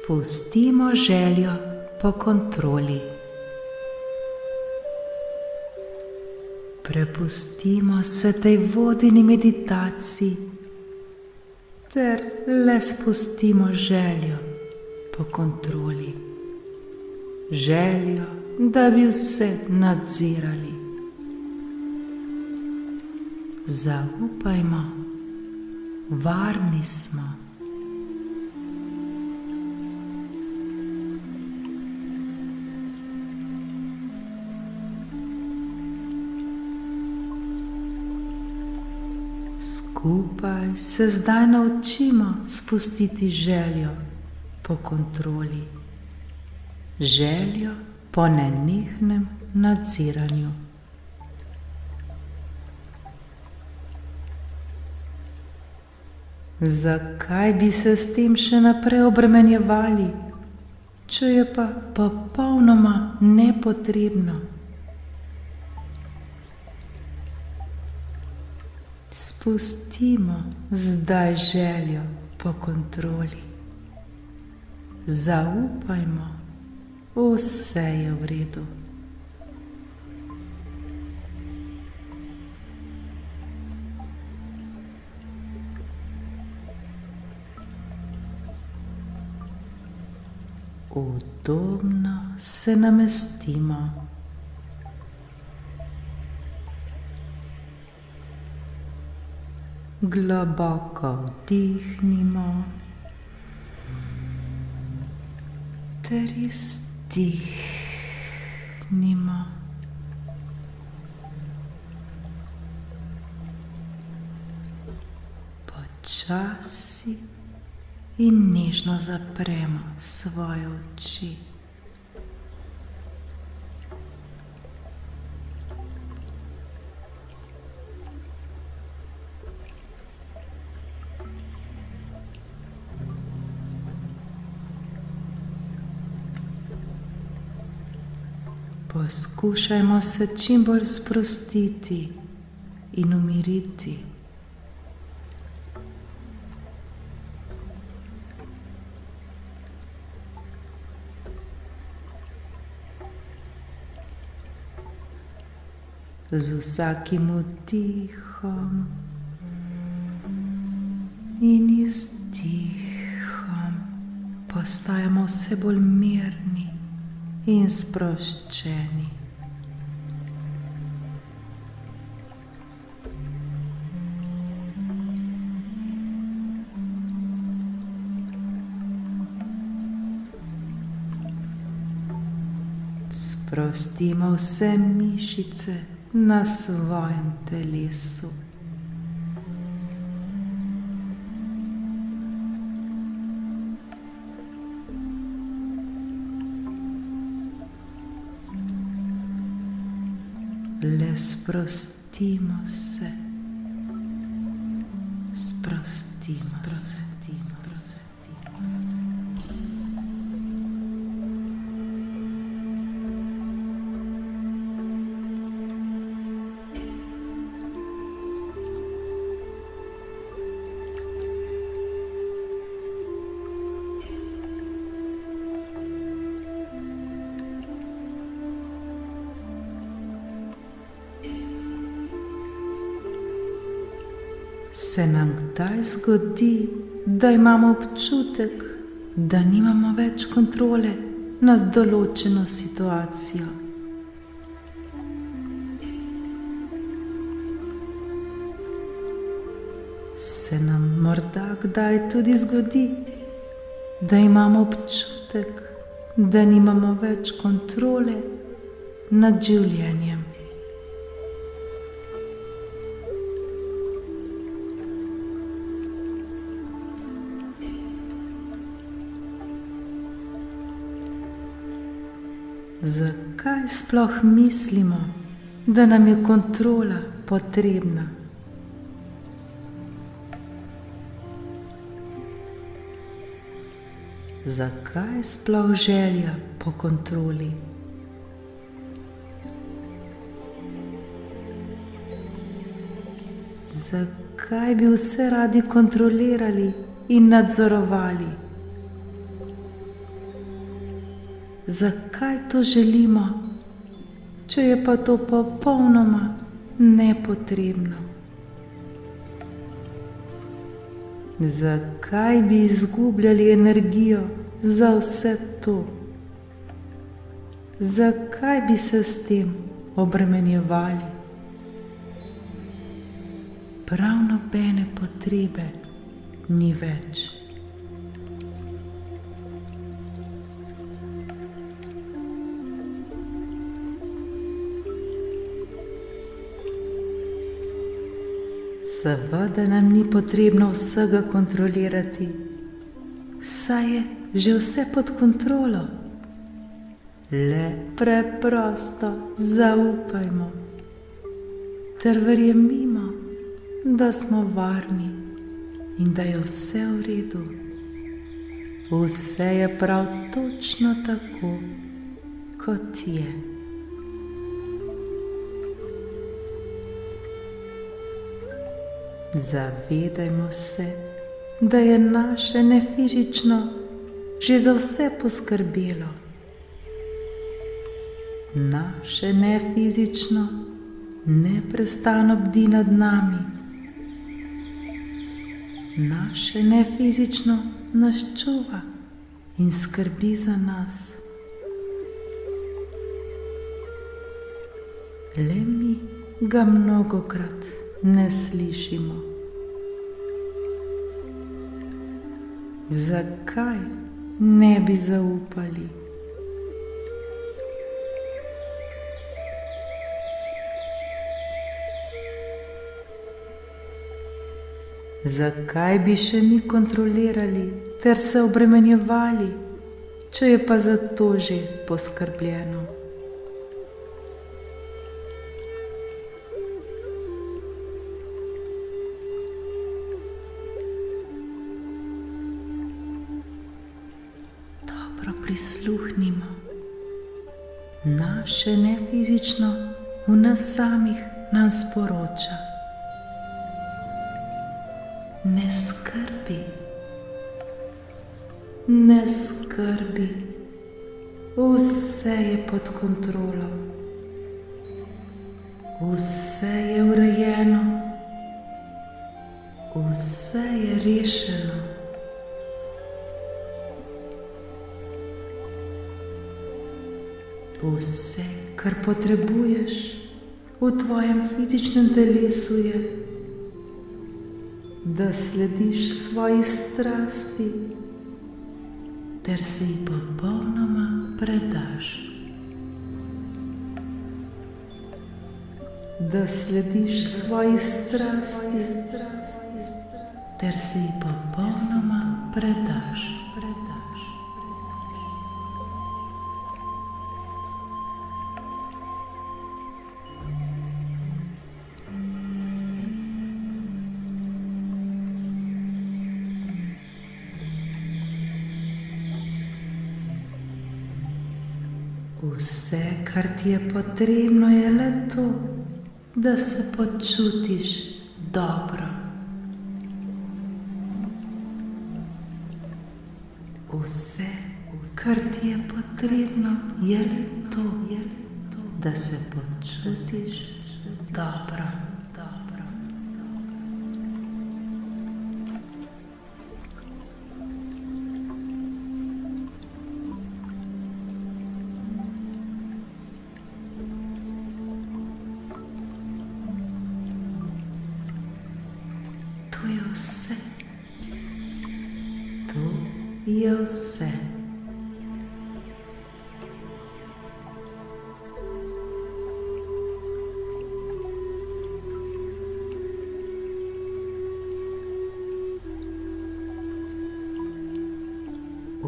Spustimo željo po kontroli. Prepustimo se tej vodeni meditaciji ter le spustimo željo po kontroli. Željo, da bi vse nadzirali. Zaupajmo, varni smo. Skupaj se zdaj naučimo spustiti željo po kontroli, željo po nenehnem nadziranju. Zakaj bi se s tem še naprej obremenjevali, če je pa popolnoma nepotrebno? Spustimo zdaj željo po kontroli. Zaupajmo, vse je v redu. Udobno se namestimo. Globoko vdihnimo ter izdihnimo. Počasi in nežno zapremo svoje oči. Poskušajmo se čim bolj sprostiti in umiriti. Z vsakim vdihom in izdihom postajamo vse bolj mirni in sproščeni. Sprostimo vse mišice na svojem telesu. Le sprostimo se, sprostimo se. Se nam kdaj zgodi, da imamo občutek, da nimamo več kontrole nad določeno situacijo? Se nam morda kdaj tudi zgodi, da imamo občutek, da nimamo več kontrole nad življenjem? Zakaj sploh mislimo, da nam je kontrola potrebna? Zakaj sploh želja po kontroli? Zakaj bi vse radi kontrolirali in nadzorovali? zakaj to želimo, če je pa to popolnoma nepotrebno. Zakaj bi izgubljali energijo za vse to? Zakaj bi se s tem obremenjevali? Prav nobene potrebe ni več. Seveda nam ni potrebno vsega kontrolirati, saj je že vse pod kontrolo. Le preprosto zaupajmo ter verjemimo, da smo varni in da je vse v redu. Vse je prav točno tako, kot je. Zavedajmo se, da je naše nefizično že za vse poskrbelo. Naše nefizično neprestano bdi nad nami. Naše nefizično nas čuva in skrbi za nas. Le mi ga mnogokrat ne slišimo. Zakaj ne bi zaupali? Zakaj bi še mi kontrolirali ter se obremenjevali, če je pa za to že poskrbljeno? Prisluhnimo. Naše nefizično v nas samih nam sporoča: ne skrbi, ne skrbi, vse je pod kontrolo, vse je urejeno, vse je rešeno. Vse, kar potrebuješ v tvojem fizičnem telesu, je, da slediš svoji strasti ter se ji popolnoma predaš. Da slediš svoji strasti ter se ji popolnoma predaš. Vse, kar ti je potrebno, je le to, da se počutiš dobro. Vse, kar ti je potrebno, je le to, da se počutiš dobro. To je vse. To je vse.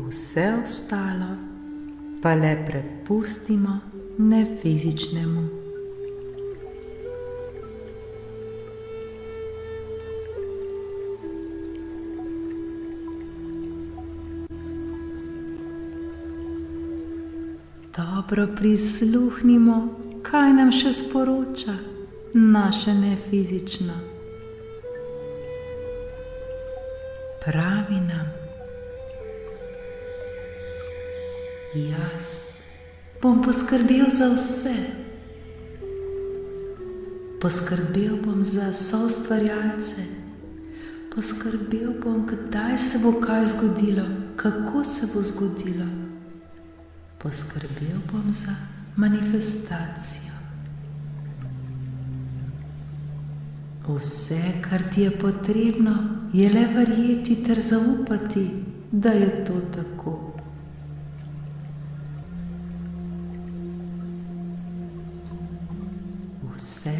Vse ostalo pa le prepustimo nefizičnemu. Dobro prisluhnimo, kaj nam še sporoča naše nefizično. Pravi nam: jaz bom poskrbel za vse. Poskrbel bom za soustvarjalce. Poskrbel bom, kdaj se bo kaj zgodilo, kako se bo zgodilo. Poskrbel bom za manifestacijo. Vse, kar ti je potrebno, je le verjeti ter zaupati, da je to tako. Vse,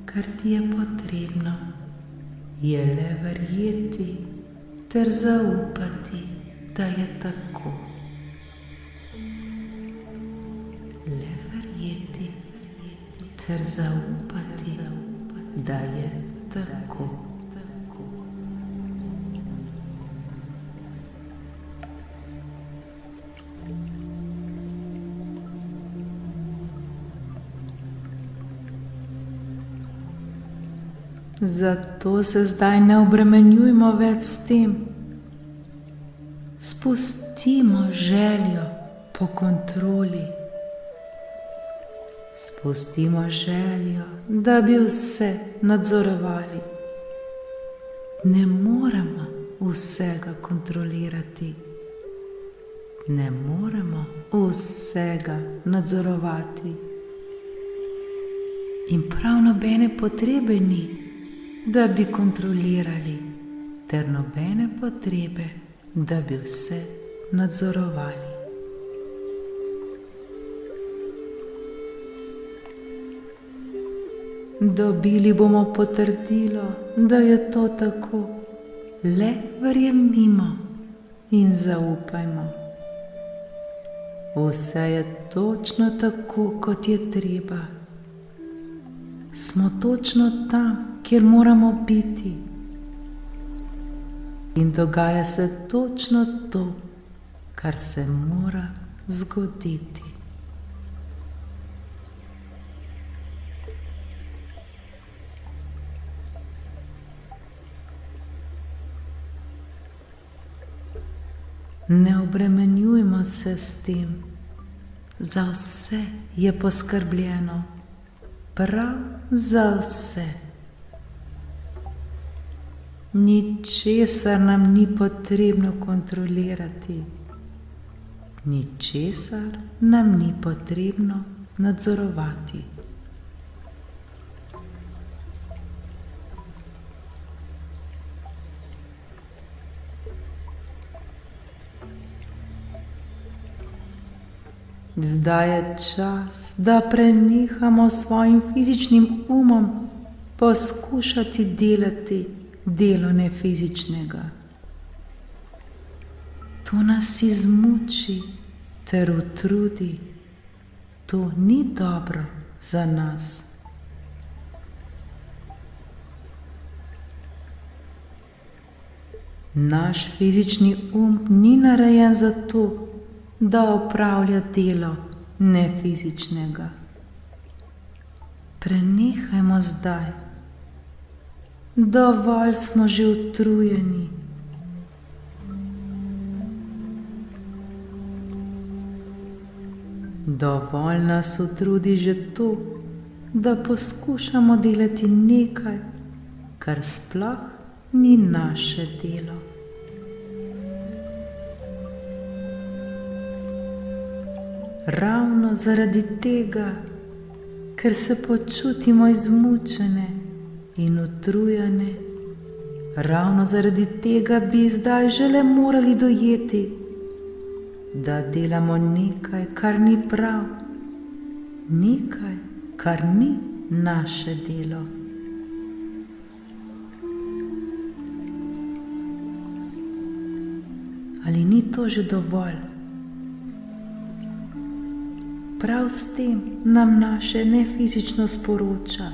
kar ti je potrebno, je le verjeti ter zaupati, da je tako. Le verjeti ter zaupati, da je tako. Zato se zdaj ne obremenjujmo več s tem. Spustimo željo po kontroli. Spustimo željo, da bi vse nadzorovali. Ne moremo vsega kontrolirati. Ne moremo vsega nadzorovati. In prav nobene potrebe ni, da bi kontrolirali, ter nobene potrebe, da bi vse nadzorovali. Dobili bomo potrdilo, da je to tako. Le verjemimo in zaupajmo. Vse je točno tako, kot je treba. Smo točno tam, kjer moramo biti. In dogaja se točno to, kar se mora zgoditi. Ne obremenjujmo se s tem. Za vse je poskrbljeno. Prav za vse. Ničesar nam ni potrebno kontrolirati. Ničesar nam ni potrebno nadzorovati. Zdaj je čas, da prenehamo s svojim fizičnim umom poskušati delati delo nefizičnega. To nas izmuči ter utrudi. To ni dobro za nas. Naš fizični ni narejen za to, da opravlja delo nefizičnega. Prenehajmo zdaj. Dovolj smo že utrujeni. Dovolj nas utrudi že to, da poskušamo delati nekaj, kar sploh ni naše delo. Ravno zaradi tega, ker se počutimo izmučene in utrujene, ravno zaradi tega bi zdaj že le morali dojeti, da delamo nekaj, kar ni prav, nekaj, kar ni naše delo. Ali ni to že dovolj? Prav s tem nam naše nefizično sporoča: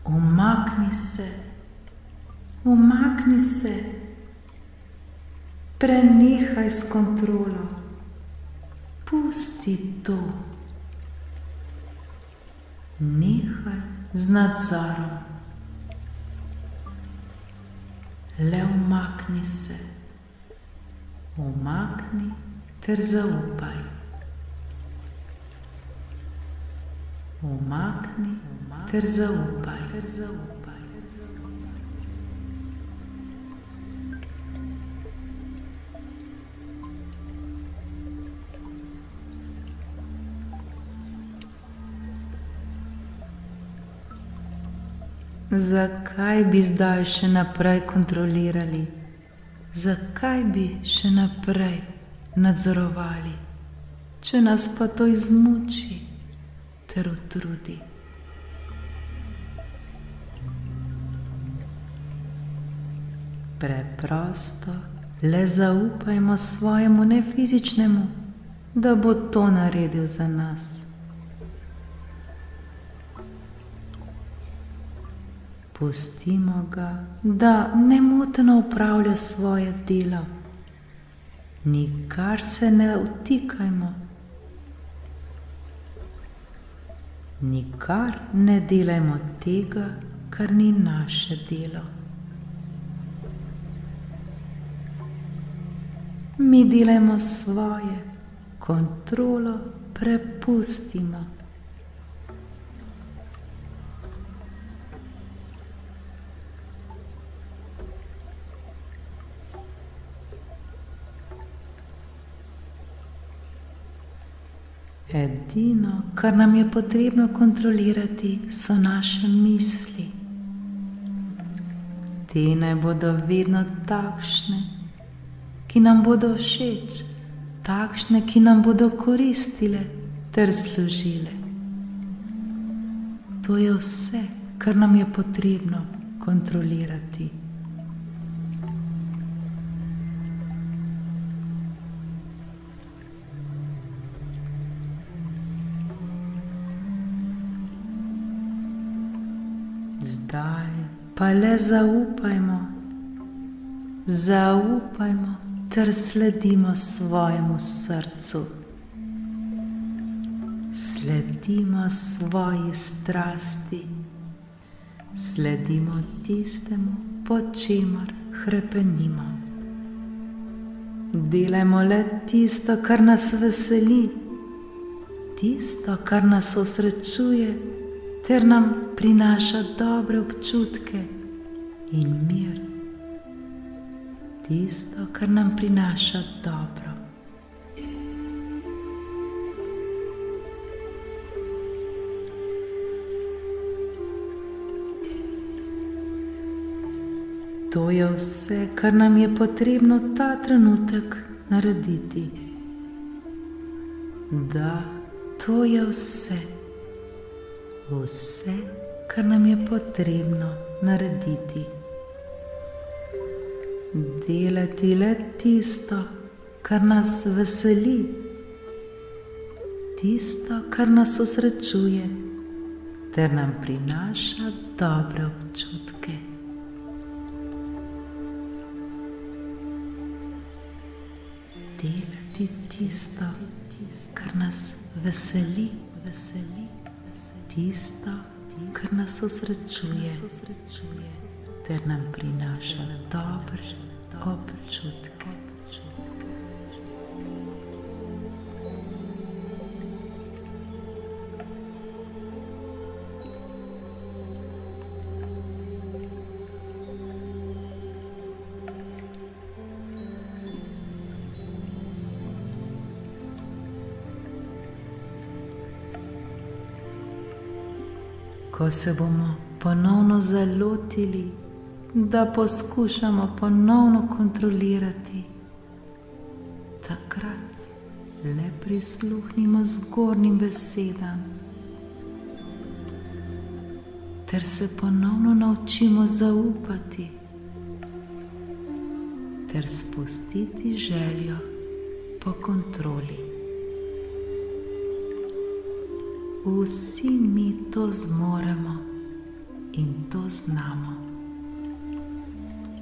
umakni se, umakni se, prenehaj s kontrolo, pusti to, nehaj z nadzorom, le umakni se, umakni ter zaupaj. Umakni ter zaupaj. Zakaj bi zdaj še naprej kontrolirali? Zakaj bi še naprej nadzorovali, če nas pa to izmuči ter utrudi? Preprosto le zaupajmo svojemu nefizičnemu, da bo to naredil za nas. Pustimo ga, da nemoteno opravlja svoje delo. Nikar se ne vtikajmo. Nikar ne delajmo tega, kar ni naše delo. Mi delajmo svoje, kontrolo prepustimo. Edino, kar nam je potrebno kontrolirati, so naše misli. Te naj bodo vedno takšne, ki nam bodo všeč, takšne, ki nam bodo koristile ter služile. To je vse, kar nam je potrebno kontrolirati. Zdaj pa le zaupajmo ter sledimo svojemu srcu. Sledimo svoji strasti, sledimo tistemu, po čemer hrepenimo. Delajmo le tisto, kar nas veseli, tisto, kar nas osrečuje, ter nam prinaša dobre občutke in mir. Tisto, kar nam prinaša dobro. To je vse, kar nam je potrebno ta trenutek narediti. Da, to je vse. Vse, kar nam je potrebno narediti. Delati le tisto, kar nas veseli, tisto, kar nas osrečuje, ter nam prinaša dobre občutke. Delati tisto, kar nas veseli, tisto, kar nas osrečuje, ter nam prinaša dobre občutke. Ko se bomo ponovno zalotili, da poskušamo ponovno kontrolirati, takrat le prisluhnimo zgornjim besedam, ter se ponovno naučimo zaupati, ter spustiti željo po kontroli. Vsi mi to zmoremo in to znamo.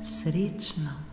Srečno!